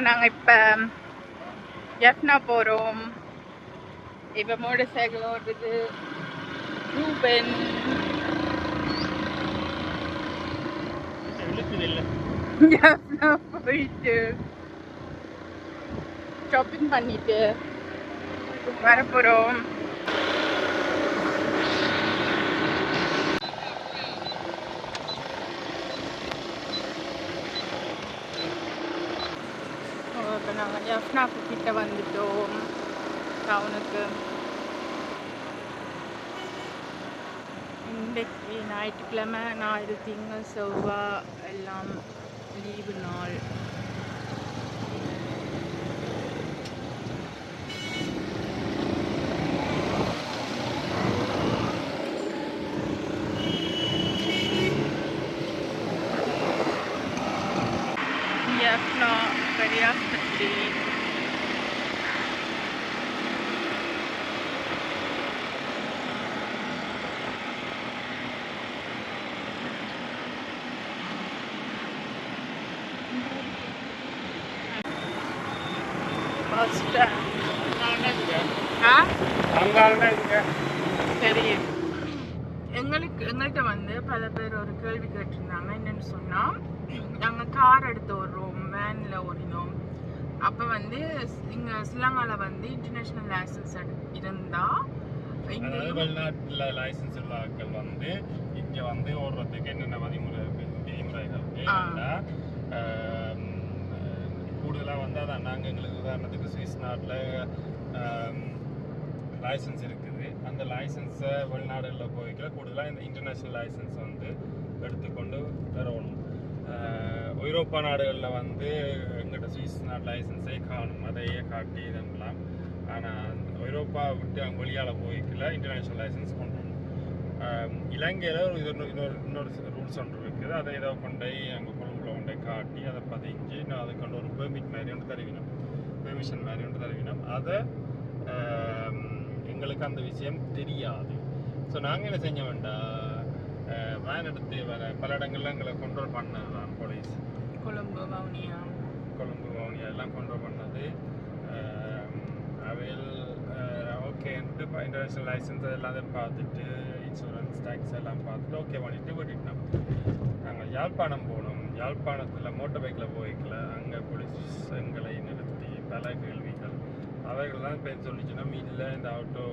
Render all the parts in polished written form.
நாங்கள் இப்போ ஜெஃப்னா போகிறோம். இப்போ மோட்டர் சைக்கிள் ஓட்டுது ரூபன். ஜெஃப்னா போயிட்டு ஷாப்பிங் பண்ணிட்டு வரப்போகிறோம். இப்போ நாங்கள் ஜெஃப்னாக்கு கிட்ட வந்துட்டோம் டவுனுக்கு. இன்றைக்கு ஞாயிற்றுக்கிழமை, ஞாயிறு, திங்கள், செவ்வாய் எல்லாம் லீவு நாள். ஜெஃப்னா பெரியாஸ்பத்திரி. சரி, எங்கள்கிட்ட வந்து பல பேர் ஒரு கேள்வி கேட்டிருந்தாங்க. என்னன்னு சொன்னால், நாங்கள் கார் எடுத்து ஓடுறோம், வேனில் ஓடினோம். அப்போ வந்து இங்கே ஸ்ரீலங்காவில் வந்து இன்டர்நேஷ்னல் லைசன்ஸ் இருந்தால் வெளிநாட்டில் லைசன்ஸ் உள்ள ஆட்கள் வந்து இங்கே வந்து ஓடுறதுக்கு என்னென்ன விதிமுறைகள் கூடுதலாக வந்து அதான் நாங்கள் எங்களுக்கு உதாரணத்துக்கு சுவிஸ் நாட்டில் லைசன்ஸ் இருக்குது. அந்த லைசன்ஸை வெளிநாடுகளில் போய்க்கல கூடுதலாக இந்த இன்டர்நேஷ்னல் லைசன்ஸ் வந்து எடுத்துக்கொண்டு வரணும். ஐரோப்பா நாடுகளில் வந்து எங்கிட்ட சுவிஸ் நாட்டு லைசன்ஸே காணும், அதையே காட்டி இதெல்லாம். ஆனால் ஐரோப்பா விட்டு அங்கே வெளியால் போய்க்கல இன்டர்நேஷ்னல் லைசன்ஸ் கொண்டு வரணும். இலங்கையில் இன்னொரு ரூல்ஸ் ஒன்று இருக்குது. அதை ஏதோ கொண்டு அங்கே கொழும்புல கொண்டு காட்டி அதை பதிஞ்சு நான் அதுக்கு ஒரு பெர்மிட் மாதிரி ஒன்று தருவினோம், பெர்மிஷன் மாதிரி ஒன்று தருவினோம். அதை எங்களுக்கு அந்த விஷயம் தெரியாது. ஸோ நாங்கள் என்ன செஞ்ச வேண்டாம், வேன் எடுத்து வர பல இடங்கள்ல எங்களை கண்ட்ரோல் பண்ணது தான் போலீஸ். கொழும்பு வவுனியா எல்லாம் கண்ட்ரோல் பண்ணது. அவையில் ஓகேன்ட்டு இன்டர்நேஷ்னல் லைசன்ஸ் எல்லாத்தையும் பார்த்துட்டு இன்சூரன்ஸ் டேக்ஸ் எல்லாம் பார்த்துட்டு ஓகே பண்ணிட்டு விட்டுட்டோம். நாங்கள் யாழ்ப்பாணம் போனோம். யாழ்ப்பாணத்தில் மோட்டர் பைக்கில் போய்க்கல, அங்கே போலீஸ் எங்களை நிறுத்தி பல கேள்விகள். அவைகள் தான் இப்போ சொல்லிச்சுன்னா இல்லை இந்த ஆட்டோ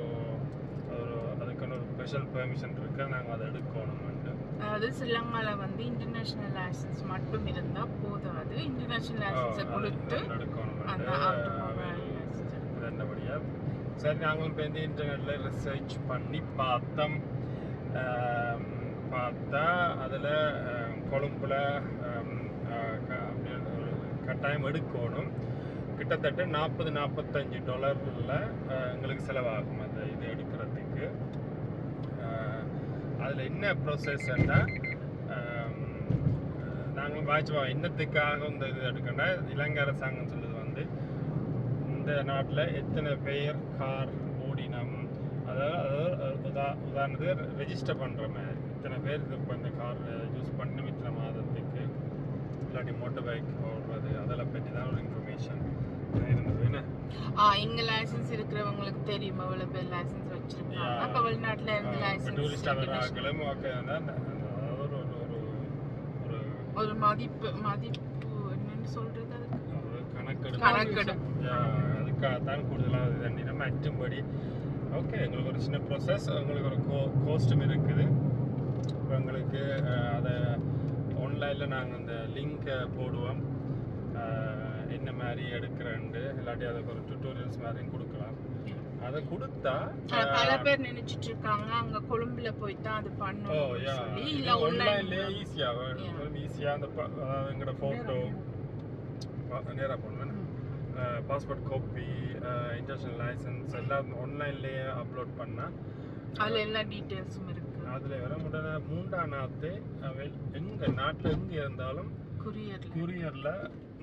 அதுக்கான ஒரு ஸ்பெஷல் பெர்மிஷன் இருக்கு, நாங்கள் அதை எடுக்கணும்ட்டு. அதாவது ஸ்ரீலங்காவில் வந்து இன்டர்நேஷ்னல் லைசன்ஸ் மட்டும் இருந்தால் போதாது, இன்டர்நேஷ்னல் லைசன்ஸை கொடுத்து என்னபடியாக சரி நாங்களும் இப்போ இந்த இன்டர்நெட்டில் ரிசர்ச் பண்ணி பார்த்தா அதில் கொழும்புல ஒரு கட்டாயம் எடுக்கணும். கிட்டத்தட்ட $40-45 எங்களுக்கு செலவாகும் அந்த இது எடுக்கிறதுக்கு. அதில் என்ன ப்ரொசஸ்ன்னா, நாங்கள் வாய்ச்சுவோம் என்னத்துக்காக இந்த இது எடுக்கணும்னா, இலங்கை அரசாங்கம் சொல்லுது வந்து இந்த நாட்டில் எத்தனை பேர் கார் ஓடினம், அதாவது உதாரணத்துக்கு ரெஜிஸ்டர் பண்ணுற மாதிரி இத்தனை பேர் இப்போ இந்த கார் யூஸ் பண்ணி இத்தனை மாதத்துக்கு இல்லாட்டி மோட்டர் பைக் ஓடுறது அதெல்லாம் பற்றி தான் ஒரு இன்ஃபர்மேஷன் இருந்தது. என்ன இங்க லைசன்ஸ் இருக்கிறவங்களுக்கு தெரியும் எவ்வளவு பேர் லைசன்ஸ் வச்சிருக்காங்க. அப்ப வெளிநாட்டுல இருந்து லைசன்ஸ் டூரிஸ்ட் ஆகலாம் ஓகே. ஒரு மதிப்பு என்னன்னு சொல்றது, அதுக்கு கணக்கெடுப்பு அதுக்காகத்தான் கூடுதலாக இது தண்ணி மற்றும்படி ஓகே. எங்களுக்கு ஒரு சின்ன ப்ராசஸ், எங்களுக்கு ஒரு கோஸ்ட்டும் இருக்குது. இப்போ எங்களுக்கு அதை ஆன்லைனில் நாங்கள் அந்த லிங்கை போடுவோம், என்ன மாதிரி எடுக்கிறேன்ட்டு, இல்லாட்டி அதுக்கு ஒரு டுட்டோரியல்ஸ் மாதிரியும் கொடுக்கலாம். அதை கொடுத்தா பல பேர் நினைச்சிட்டு இருக்காங்க அங்கே கொழும்புல போய் தான் அது பண்ணணும் சொல்லி. இல்லை ஆன்லைன்லேயே ஈஸியாக அந்த எங்களோட ஃபோட்டோ நேராக போடணும், பாஸ்போர்ட் காப்பி, இன்டர்நேஷ்னல் லைசன்ஸ் எல்லாம் ஆன்லைன்லேயே அப்லோட் பண்ணால் அதில் எல்லா டீட்டெயில்ஸும் இருக்குது. அதில் வர முடியாத 3ஆம் நாத்து எங்கள் நாட்டில் எங்கே இருந்தாலும் குரியரில்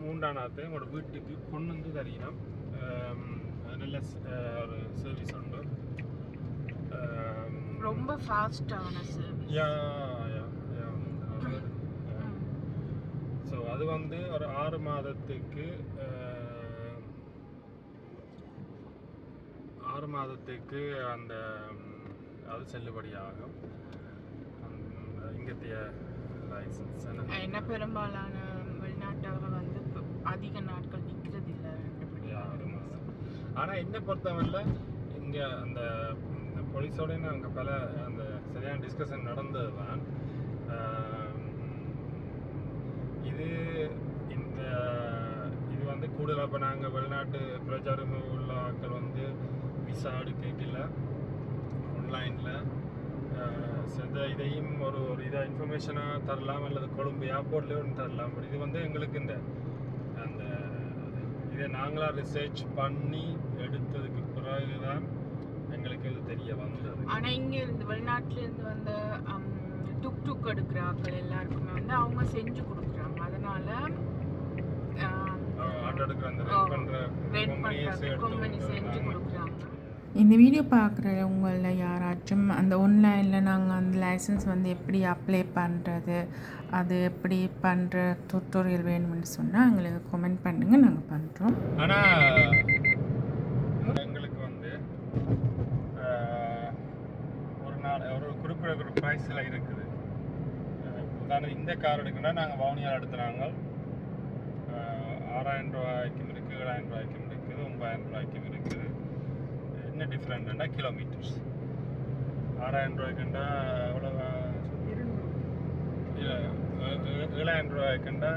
3ஆம் நாத்து உங்களோட வீட்டுக்கு கொண்டு வந்து தரணும். நல்ல ஒரு சர்வீஸ் உண்டு, ரொம்ப ஃபாஸ்ட்டான சர்வீஸ். ஸோ அது வந்து ஒரு 6 மாதத்துக்கு 6 மாதத்துக்கு அந்த அது செல்லுபடியாகும் இங்கத்திய லைசன்ஸ். என்ன பெரும்பாலான வெளிநாட்டவர்கள் வந்து அதிக நாட்கள் நிற்கிறது இல்லை, 6 மாதம். ஆனால் என்ன பொறுத்தவரை இங்கே அந்த போலீஸோட அங்கே பல அந்த சரியான டிஸ்கஷன் நடந்தது தான். இது இந்த இது வந்து கூடுதலாக இப்போ நாங்கள் வெளிநாட்டு பிரச்சாரம் உள்ள ஆட்கள் வந்து விசா எடுக்கல ஆன்லைனில் இதையும் ஒரு இதாக இன்ஃபர்மேஷனாக தரலாம், அல்லது கொழும்பு ஏர்போர்ட்லேயே ஒன்று தரலாம். இது வந்து எங்களுக்கு இந்த அந்த இதை நாங்களாக ரிசர்ச் பண்ணி எடுத்ததுக்கு பிறகு தான் எங்களுக்கு இது தெரிய வந்தது. ஆனால் இங்கே இருந்து வெளிநாட்டிலேருந்து வந்த டுக் எடுக்கிற ஆட்கள் எல்லாருக்குமே வந்து அவங்க செஞ்சு கொடுக்குறாங்க. அதனால ஆட்டோ எடுக்கிற அந்த கம்பெனி செஞ்சு கொடுக்குறாங்க. இந்த வீடியோ பார்க்குற உங்களில் யாராச்சும் அந்த ஆன்லைனில் நாங்கள் அந்த லைசன்ஸ் வந்து எப்படி அப்ளை பண்ணுறது, அது எப்படி பண்ணுற டுட்டோரியல் வேணும்னு சொன்னால் எங்களுக்கு கமெண்ட் பண்ணுங்கள், நாங்கள் பண்ணுறோம். ஆனால் எங்களுக்கு வந்து ஒரு நாள் ஒரு குறிப்பிட்ட ஒரு ப்ரைஸில் இருக்குது. உதாரணம் இந்த கார் எடுக்கணும்னா நாங்கள் வவுனியால் எடுத்துனாங்க 6000 ரூபாய்க்கும் இருக்குது, 7000 ரூபாய்க்கும் இருக்குது, 9000 ரூபாய்க்கும் இருக்குது. என்ன டிஃப்ரெண்ட்னா கிலோமீட்டர்ஸ். 6000 ரூபாய்க்குண்டா எவ்வளோ இல்லை 7000 ரூபாய்க்குண்டா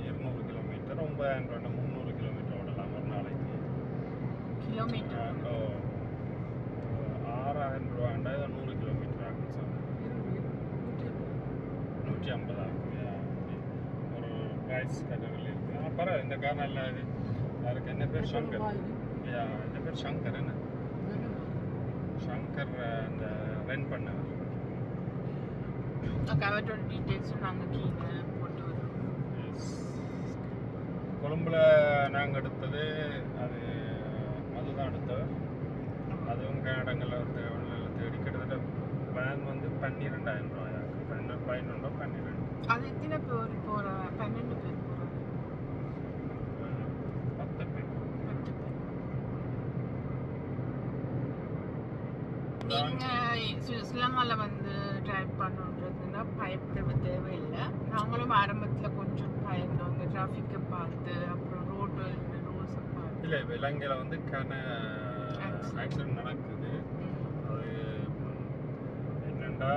200 கிலோமீட்டர், 9000 ரூபாய்னா 300 கிலோமீட்டர் ஓடலாம் ஒரு நாளைக்கு. கிலோமீட்டர் 6000 ரூபாண்டா 100 கிலோமீட்டர் ஆகும். சார் 150 ஆகும். ஒரு ப்ரைஸ் கேட்டகரியில் இருக்குது. ஆனால் பரவாயில்ல, இந்த கார் நல்லா இது. அதுக்கு என்ன பேர் சங்கர். இந்த பேர் சங்கர். என்ன சங்கர் அந்த ரெண்ட் பண்ணவர். அவற்றோட டீட்டெயில்ஸும் நாங்கள் கீழே போட்டு வரோம். கொழும்புல நாங்கள் எடுத்தது அது அதுதான் எடுத்தவர். அதுவும் கன்னடங்களில் தேடி கிட்டத்தட்ட வேன் வந்து 12,000 ரூபாயாகும். 12. அது எத்தனை பேர் போகிறோம்? 12 பேர் போகிறோம். 10 பேர். நீங்கள் ஸ்ரீலங்காவில் வந்து ட்ரைவ் பண்ணுறதுன்னா பயப்பட தேவையில்லை. நாங்களும் ஆரம்பத்தில் கொஞ்சம் பயந்தோம், இந்த டிராஃபிக்கை பார்த்து, அப்புறம் ரோடு ரூல்ஸை பார்த்து. இல்லை, இலங்கையில் வந்து ஆக்சிடென்ட் நடக்குது. அது என்னென்னா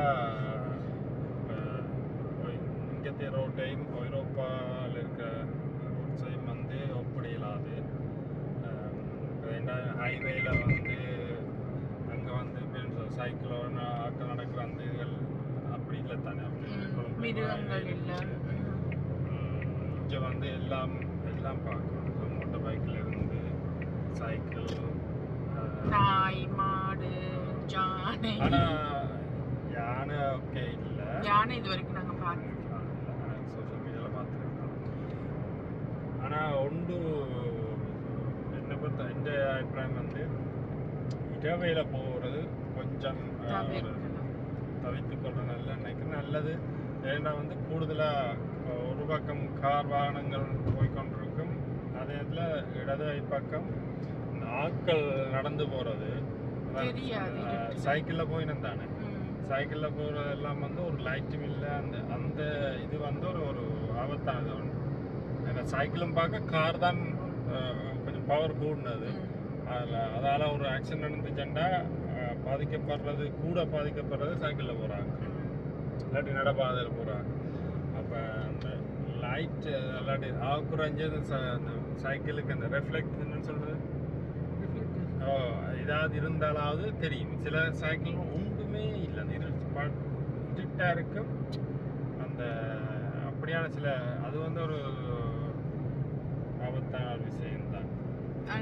இங்கத்திய ரோட்டையும் ஐரோப்பாவில் இருக்கிற ரோட்ஸையும் வந்து ஒப்பிடலாது. ஹைவேல வந்து அங்கே வந்து சைக்கிளோட ஆட்கள் நடக்கிற அந்த இதுகள் அப்படி இல்லை தானே. மிருகங்கள் இல்லை. இங்கே வந்து எல்லாம் பார்க்கணும். மோட்டர் பைக்கில் இருந்து சைக்கிள், நாய், மாடு, யானை. ஆனால் யானை ஓகே இல்லை. யானை இது வரைக்கும் நாங்கள் பார்த்தோம், சோஷியல் மீடியாவில் பார்த்துருக்கோம். ஆனால் ஒன்று என்னை பொறுத்த இந்த அபிப்பிராயம் வந்து இரவையில் போகிறது கொஞ்சம் தவிர்த்து கொள்கிற நல்லது. ஏன்னா வந்து கூடுதலாக ஒரு பக்கம் கார் வாகனங்கள் போய்கொண்டிருக்கும், அதே நேரத்தில் இடது பக்கம் ஆட்கள் நடந்து போகிறது. சைக்கிளில் போயின்னு தானே, சைக்கிளில் போகிறதெல்லாம் வந்து ஒரு லைட்டும் இல்லை. அந்த இது வந்து ஒரு ஆபத்தானது ஒன்று. ஏன்னா சைக்கிளும் பார்க்க கார் தான் கொஞ்சம் பவர் கூடினது. அதால் ஒரு ஆக்சிடென்ட் நடந்துச்சுன்னா பாதிக்கப்படுறது சைக்கிளில் போகிறாங்க, இல்லாட்டி நடப்பாதையில் போகிறாங்க. அப்போ அந்த லைட் இல்லாட்டி குறைஞ்சது அந்த சைக்கிளுக்கு அந்த ரெஃப்ளெக்ட்னு சொல்கிறது ஏதாவது இருந்தாலாவது தெரியும். சில சைக்கிள் ஒன்றுமே இல்லை, அந்த இருட்டாக இருக்கும். அந்த அப்படியான சில அது வந்து ஒரு ஆபத்தான ஒரு விஷயம்தான்.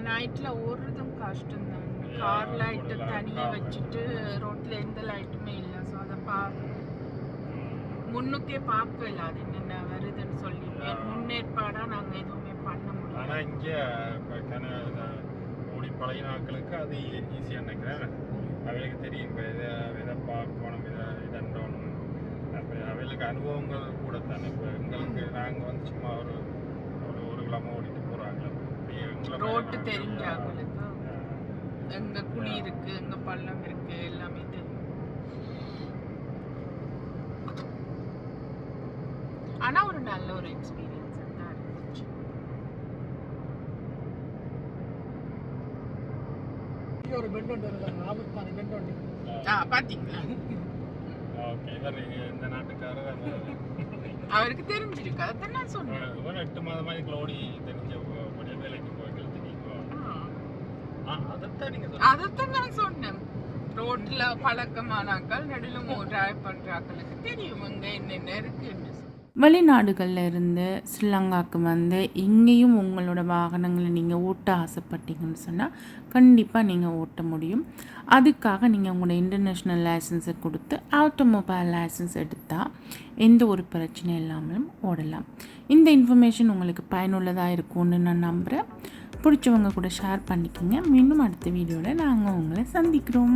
நைட்டில் ஓடுறதும் கஷ்டம் தான். கார் லைட்டு தனியாக வச்சுட்டு ரோட்டில் எந்த லைட்டுமே இல்லை. ஸோ அதை முன்னுக்கே பார்க்க இல்லை, அது என்னென்ன வருதுன்னு சொல்லி முன்னேற்பாடாக நாங்கள் எதுவுமே பண்ண முடியும். ஆனால் இங்கே ஓடி பழைய நாட்களுக்கு அது ஈஸியாக நினைக்கிறேன். அவைகளுக்கு தெரியும் இப்போ இதை பார்க்கணும், இதண்டோணும். அப்போ அவைகளுக்கு அனுபவங்கள் கூட தானே. இப்போ எங்களுக்கு நாங்கள் வந்து சும்மா ஒரு கிலோமீட்டர் ஓடிட்டு போகிறாங்களே, ரோட்டு தெரிஞ்சாங்களுக்கு எங்க குழி இருக்கு, எங்க பள்ளம் இருக்கு, எல்லாமே தெரியும். ஆனா ஒரு நல்ல ஒரு எக்ஸ்பீரியன்ஸ் தான் இருந்துச்சு. ஒரு பெண்ட் ஒன்று இருக்காங்க, ஆபத்தான பெண்ட் ஒன்று. பாத்தீங்களா, ஓகே. இவர் இந்த நாட்டுக்காரர் அவருக்கு தெரிஞ்சிருக்கு. அதான் நான் சொன்னேன். இவர் 8 மாதமா இதுக்கு ஓடி தெரிஞ்ச வேலைக்கு போய்க்கிறது அதைத்தான் நான் சொன்னேன். ரோட்ல பழக்கமானாக்கள் நடுலும் டிரைவ் பண்றாக்களுக்கு தெரியும் அங்க என்னென்ன இருக்குன்னு. வெளிநாடுகளில் இருந்து ஸ்ரீலங்காவுக்கு வந்து இங்கேயும் உங்களோட வாகனங்களை நீங்கள் ஓட்ட ஆசைப்பட்டீங்கன்னு சொன்னால் கண்டிப்பாக நீங்கள் ஓட்ட முடியும். அதுக்காக நீங்கள் உங்களோட இன்டர்நேஷ்னல் லைசன்ஸை கொடுத்து ஆட்டோமொபைல் லைசன்ஸ் எடுத்தால் எந்த ஒரு பிரச்சனை இல்லாமலும் ஓடலாம். இந்த இன்ஃபர்மேஷன் உங்களுக்கு பயனுள்ளதாக இருக்கும்னு நான் நம்புகிறேன். பிடிச்சவங்க கூட ஷேர் பண்ணிக்கோங்க. மீண்டும் அடுத்த வீடியோவில் நாங்கள் உங்களை சந்திக்கிறோம்.